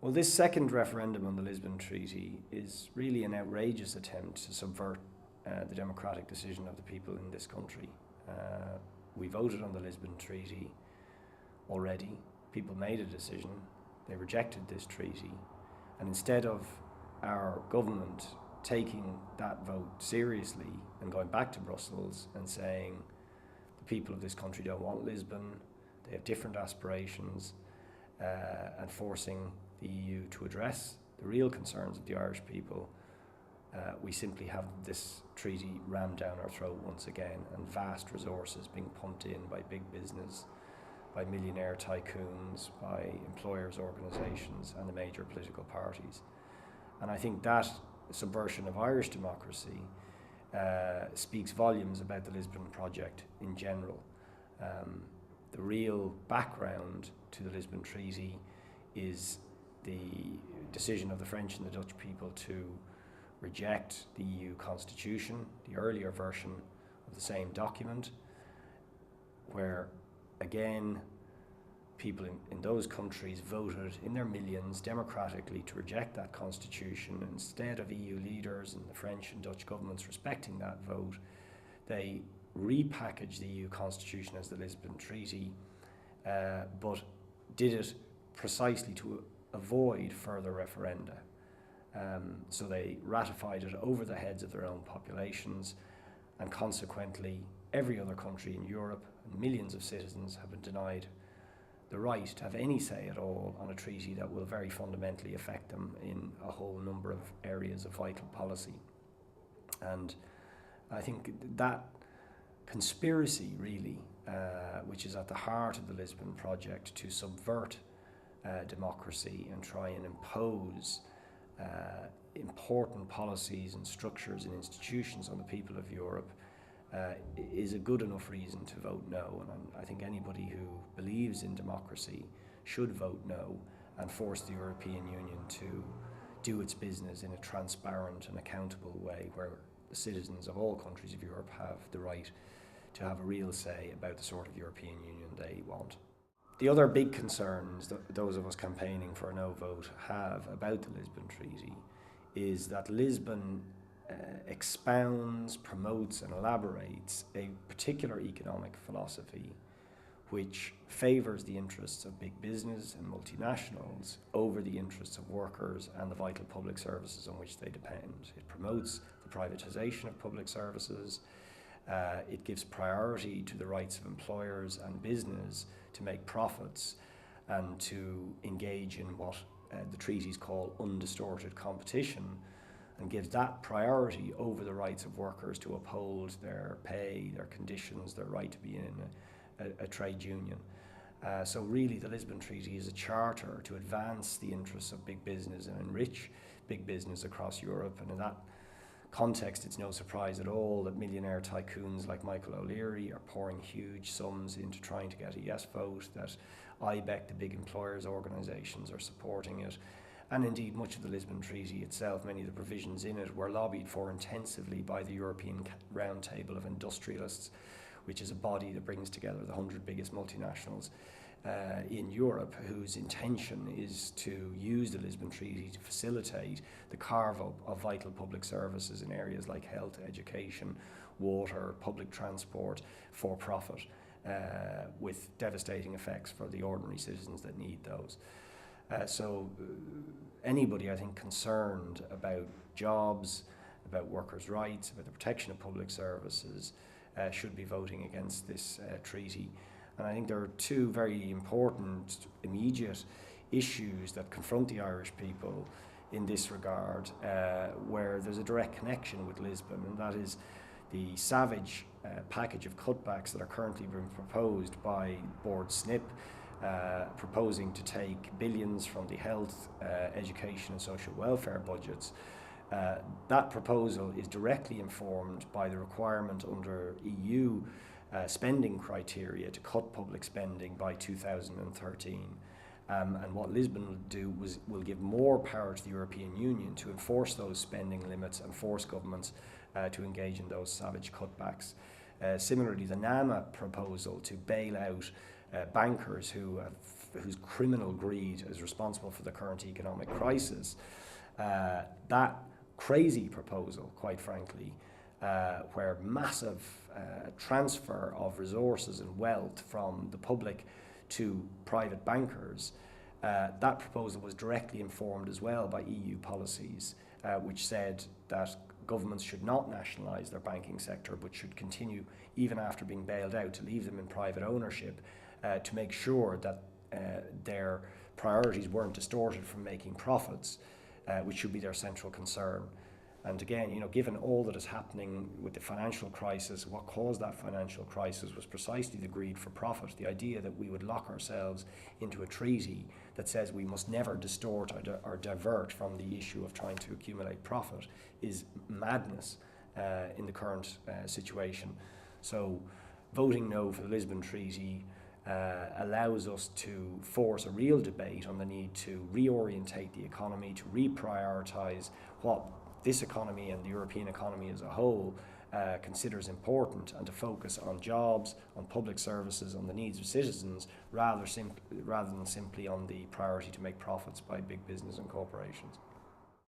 Well, this second referendum on the Lisbon Treaty is really an outrageous attempt to subvert the democratic decision of the people in this country. We voted on the Lisbon Treaty already. People made a decision. They rejected this treaty. And instead of our government taking that vote seriously and going back to Brussels and saying the people of this country don't want Lisbon, they have different aspirations, and forcing the EU to address the real concerns of the Irish people, we simply have this treaty rammed down our throat once again, and vast resources being pumped in by big business, by millionaire tycoons, by employers' organisations and the major political parties. And I think that subversion of Irish democracy speaks volumes about the Lisbon project in general. The real background to the Lisbon Treaty is the decision of the French and the Dutch people to reject the EU constitution, the earlier version of the same document, where again people in those countries voted in their millions democratically to reject that constitution. And instead of EU leaders and the French and Dutch governments respecting that vote, they repackaged the EU constitution as the Lisbon Treaty, but did it precisely to avoid further referenda. So they ratified it over the heads of their own populations, and consequently every other country in Europe and millions of citizens have been denied the right to have any say at all on a treaty that will very fundamentally affect them in a whole number of areas of vital policy. And I think that conspiracy really, which is at the heart of the Lisbon project to subvert democracy and try and impose important policies and structures and institutions on the people of Europe, is a good enough reason to vote no. And I think anybody who believes in democracy should vote no and force the European Union to do its business in a transparent and accountable way, where the citizens of all countries of Europe have the right to have a real say about the sort of European Union they want. The other big concerns that those of us campaigning for a no vote have about the Lisbon Treaty is that Lisbon expounds, promotes and elaborates a particular economic philosophy which favours the interests of big business and multinationals over the interests of workers and the vital public services on which they depend. It promotes the privatisation of public services. It gives priority to the rights of employers and business to make profits and to engage in what the treaties call undistorted competition, and gives that priority over the rights of workers to uphold their pay, their conditions, their right to be in a trade union. So really the Lisbon Treaty is a charter to advance the interests of big business and enrich big business across Europe. And in that context, it's no surprise at all that millionaire tycoons like Michael O'Leary are pouring huge sums into trying to get a yes vote, that IBEC, the big employers organisations, are supporting it. And indeed, much of the Lisbon Treaty itself, many of the provisions in it, were lobbied for intensively by the European Roundtable of Industrialists, which is a body that brings together the 100 biggest multinationals in Europe, whose intention is to use the Lisbon Treaty to facilitate the carve-up of vital public services in areas like health, education, water, public transport, for profit, with devastating effects for the ordinary citizens that need those. So anybody, I think, concerned about jobs, about workers' rights, about the protection of public services, should be voting against this treaty. And I think there are two very important, immediate issues that confront the Irish people in this regard, where there's a direct connection with Lisbon, and that is the savage package of cutbacks that are currently being proposed by Board SNP, proposing to take billions from the health, education and social welfare budgets. That proposal is directly informed by the requirement under EU spending criteria to cut public spending by 2013. And what Lisbon will do will give more power to the European Union to enforce those spending limits and force governments to engage in those savage cutbacks. Similarly, the NAMA proposal to bail out bankers who have whose criminal greed is responsible for the current economic crisis. That crazy proposal, quite frankly, where massive transfer of resources and wealth from the public to private bankers, that proposal was directly informed as well by EU policies, which said that governments should not nationalise their banking sector, but should continue, even after being bailed out, to leave them in private ownership, to make sure that their priorities weren't distorted from making profits, which should be their central concern. And again, given all that is happening with the financial crisis, what caused that financial crisis was precisely the greed for profit. The idea that we would lock ourselves into a treaty that says we must never distort or divert from the issue of trying to accumulate profit is madness in the current situation. So voting no for the Lisbon Treaty allows us to force a real debate on the need to reorientate the economy, to reprioritise what this economy and the European economy as a whole considers important, and to focus on jobs, on public services, on the needs of citizens, rather than simply on the priority to make profits by big business and corporations.